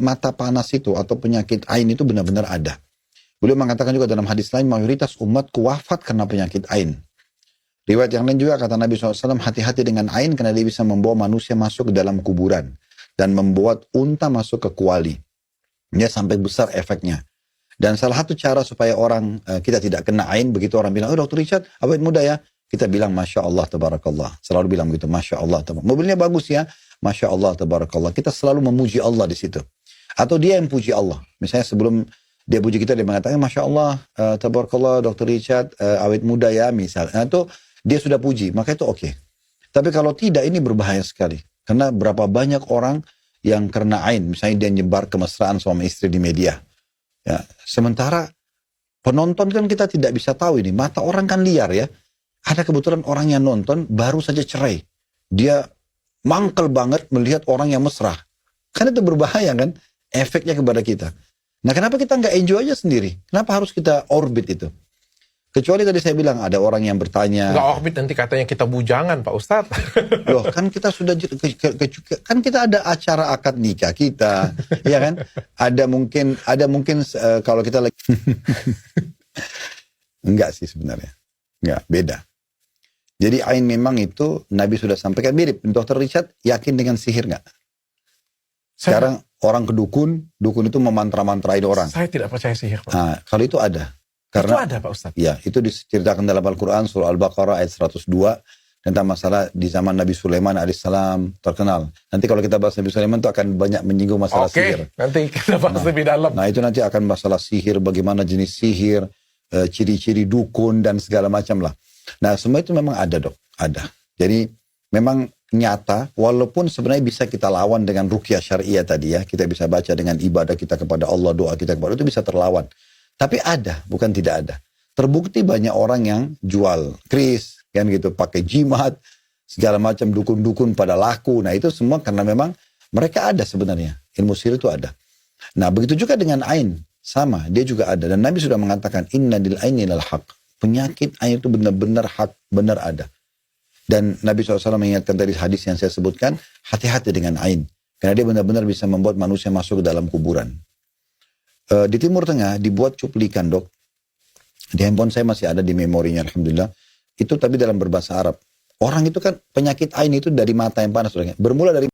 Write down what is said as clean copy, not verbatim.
mata panas itu atau penyakit ain itu benar-benar ada. Beliau mengatakan juga dalam hadis lain, mayoritas umatku wafat karena penyakit ain. Riwayat yang lain juga kata Nabi SAW, hati-hati dengan ain karena dia bisa membawa manusia masuk ke dalam kuburan. Dan membuat unta masuk ke kuali. Dia sampai besar efeknya. Dan salah satu cara supaya orang kita tidak kena ain, begitu orang bilang, oh Dr. Richard, awet muda ya. Kita bilang, Masya Allah, Tabarakallah. Selalu bilang begitu, Masya Allah, Tabarakallah. Mobilnya bagus ya, Masya Allah, Tabarakallah. Kita selalu memuji Allah di situ. Atau dia yang puji Allah. Misalnya sebelum dia puji kita, dia mengatakan, Masya Allah, Tabarakallah, Dr. Richard, awet muda ya, misalnya. Itu dia sudah puji, maka itu oke. Tapi kalau tidak, ini berbahaya sekali. Karena berapa banyak orang yang kena ain, misalnya dia nyebar kemesraan suami istri di media. Ya, sementara penonton kan kita tidak bisa tahu ini. Mata orang kan liar ya. Ada kebetulan orang yang nonton baru saja cerai. Dia mangkel banget melihat orang yang mesra. Kan itu berbahaya kan? Efeknya kepada kita. Nah kenapa kita nggak enjoy aja sendiri? Kenapa harus kita orbit itu? Kecuali tadi saya bilang ada orang yang bertanya. Nggak orbit nanti katanya kita bujangan Pak Ustadz. Loh kan kita sudah kan kita ada acara akad nikah kita, ya kan? Ada mungkin kalau kita lagi enggak sih sebenarnya, enggak beda. Jadi ain memang itu Nabi sudah sampaikan mirip. Dr. Richard yakin dengan sihir nggak? Sekarang orang ke dukun itu memantra-mantrain orang. Saya tidak percaya sihir Pak. Nah, kalau itu ada. Karena, itu ada Pak Ustadz? Ya, itu diceritakan dalam Al-Quran, surah Al-Baqarah ayat 102, tentang masalah di zaman Nabi Sulaiman alaihissalam terkenal. Nanti kalau kita bahas Nabi Sulaiman itu akan banyak menyinggung masalah sihir. Nanti kita bahas lebih dalam. Nah, itu nanti akan masalah sihir, bagaimana jenis sihir, ciri-ciri dukun, dan segala macam lah. Nah, semua itu memang ada dok, ada. Jadi, memang nyata, walaupun sebenarnya bisa kita lawan dengan ruqyah syariah tadi ya, kita bisa baca dengan ibadah kita kepada Allah, doa kita kepada Allah, itu bisa terlawan. Tapi ada, bukan tidak ada. Terbukti banyak orang yang jual kris, kan gitu, pakai jimat, segala macam dukun-dukun pada laku. Nah itu semua karena memang mereka ada sebenarnya. Ilmu sihir itu ada. Nah begitu juga dengan ain, sama, dia juga ada. Dan Nabi sudah mengatakan, inna dil aini lal haq. Penyakit ain itu benar-benar hak, benar ada. Dan Nabi SAW mengingatkan dari hadis yang saya sebutkan, hati-hati dengan ain. Karena dia benar-benar bisa membuat manusia masuk ke dalam kuburan. Di Timur Tengah dibuat cuplikan dok. Di handphone saya masih ada di memorinya alhamdulillah. Itu tapi dalam berbahasa Arab. Orang itu kan penyakit ain itu dari mata yang panas. Bermula dari